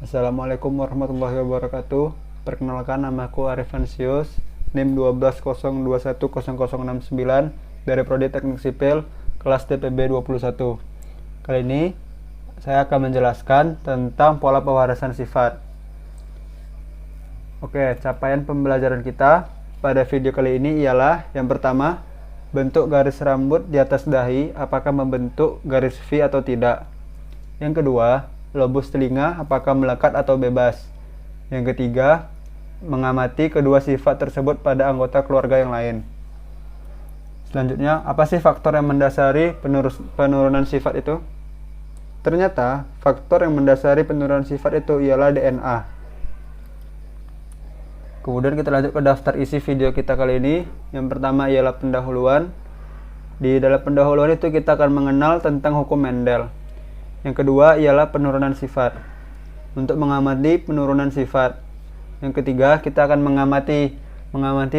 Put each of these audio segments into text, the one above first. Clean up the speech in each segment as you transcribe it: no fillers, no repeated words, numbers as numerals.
Assalamualaikum warahmatullahi wabarakatuh. Perkenalkan, namaku Arifansius, NIM 1202100069 dari Prodi Teknik Sipil, kelas TPB 21. Kali ini saya akan menjelaskan tentang pola pewarasan sifat. Oke, capaian pembelajaran kita pada video kali ini ialah yang pertama, bentuk garis rambut di atas dahi apakah membentuk garis V atau tidak. Yang kedua, lobus telinga apakah melekat atau bebas. Yang ketiga, mengamati kedua sifat tersebut pada anggota keluarga yang lain. Selanjutnya, apa sih faktor yang mendasari penurunan sifat itu? Ternyata, faktor yang mendasari penurunan sifat itu ialah DNA. Kemudian kita lanjut ke daftar isi video kita kali ini. Yang pertama ialah pendahuluan. Di dalam pendahuluan itu kita akan mengenal tentang hukum Mendel. Yang kedua ialah penurunan sifat. Untuk mengamati penurunan sifat. Yang ketiga, kita akan mengamati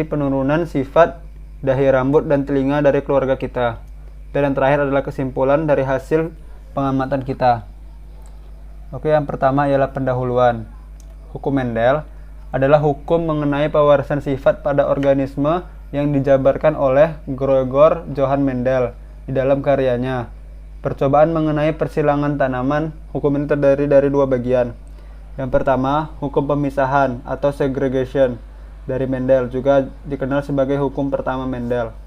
penurunan sifat dahi, rambut, dan telinga dari keluarga kita. Dan yang terakhir adalah kesimpulan dari hasil pengamatan kita. Oke, yang pertama ialah pendahuluan. Hukum Mendel adalah hukum mengenai pewarasan sifat pada organisme yang dijabarkan oleh Gregor Johann Mendel di dalam karyanya Percobaan mengenai persilangan tanaman. Hukum ini terdiri dari dua bagian. Yang pertama, hukum pemisahan atau segregation dari Mendel, juga dikenal sebagai hukum pertama Mendel.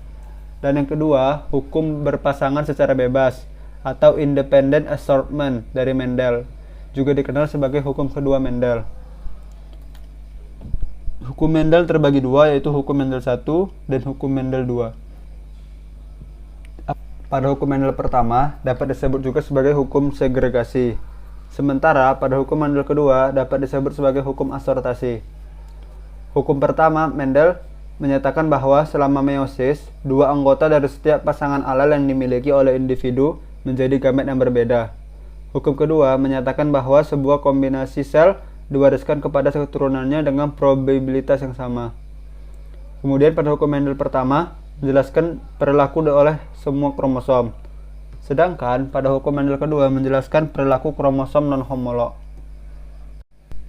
Dan yang kedua, hukum berpasangan secara bebas atau independent assortment dari Mendel, juga dikenal sebagai hukum kedua Mendel. Hukum Mendel terbagi dua, yaitu hukum Mendel 1 dan hukum Mendel 2. Pada hukum Mendel pertama dapat disebut juga sebagai hukum segregasi. Sementara pada hukum Mendel kedua dapat disebut sebagai hukum asortasi. Hukum pertama Mendel menyatakan bahwa selama meiosis, dua anggota dari setiap pasangan alel yang dimiliki oleh individu menjadi gamet yang berbeda. Hukum kedua menyatakan bahwa sebuah kombinasi sel diwariskan kepada keturunannya dengan probabilitas yang sama. Kemudian pada hukum Mendel pertama menjelaskan perilaku oleh semua kromosom. Sedangkan pada hukum Mendel kedua menjelaskan perilaku kromosom non-homolog.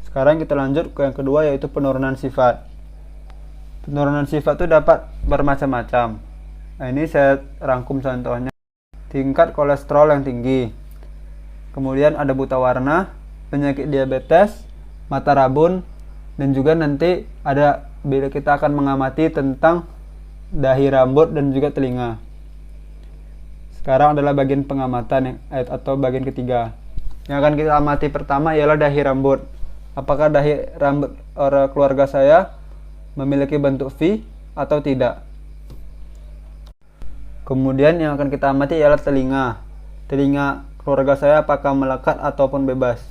Sekarang kita lanjut ke yang kedua, yaitu penurunan sifat. Penurunan sifat itu dapat bermacam-macam. Nah, ini saya rangkum contohnya. Tingkat kolesterol yang tinggi. Kemudian ada buta warna, penyakit diabetes, mata rabun, dan juga nanti ada bila kita akan mengamati tentang dahi, rambut, dan juga telinga. Sekarang adalah bagian pengamatan atau bagian ketiga. Yang akan kita amati pertama ialah dahi, rambut. Apakah dahi, rambut orang keluarga saya memiliki bentuk V atau tidak? Kemudian yang akan kita amati ialah telinga. Telinga keluarga saya apakah melekat ataupun bebas?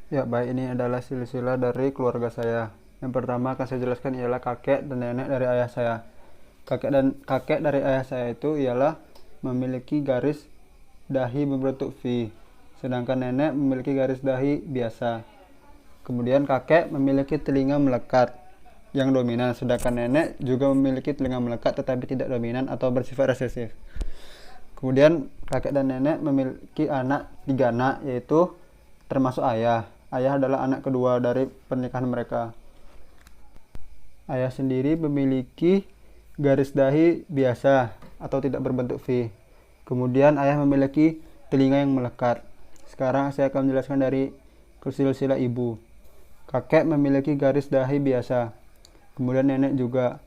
Ya, baik, ini adalah silsilah dari keluarga saya. Yang pertama akan saya jelaskan ialah kakek dan nenek dari ayah saya. Kakek dari ayah saya itu ialah memiliki garis dahi berbentuk V, sedangkan nenek memiliki garis dahi biasa. Kemudian kakek memiliki telinga melekat yang dominan, sedangkan nenek juga memiliki telinga melekat tetapi tidak dominan atau bersifat resesif. Kemudian kakek dan nenek memiliki tiga anak, yaitu termasuk ayah. Ayah adalah anak kedua dari pernikahan mereka. Ayah sendiri memiliki garis dahi biasa atau tidak berbentuk V. Kemudian ayah memiliki telinga yang melekat. Sekarang saya akan menjelaskan dari silsilah ibu. Kakek memiliki garis dahi biasa. Kemudian nenek juga.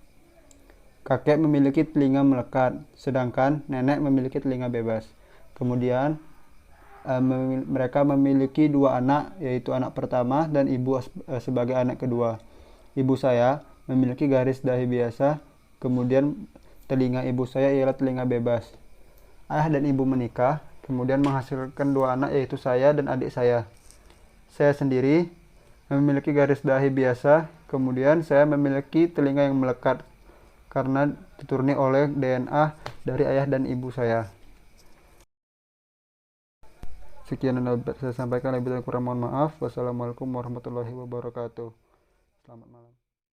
Kakek memiliki telinga melekat, sedangkan nenek memiliki telinga bebas. Kemudian mereka memiliki dua anak, yaitu anak pertama dan ibu sebagai anak kedua. Ibu saya memiliki garis dahi biasa, kemudian telinga ibu saya ialah telinga bebas. Ayah dan ibu menikah, kemudian menghasilkan dua anak, yaitu saya dan adik saya. Saya sendiri memiliki garis dahi biasa, kemudian saya memiliki telinga yang melekat karena dituruni oleh DNA dari ayah dan ibu saya. Sekian yang dapat saya sampaikan, lebih dan kurang mohon maaf. Wassalamualaikum warahmatullahi wabarakatuh. Selamat malam.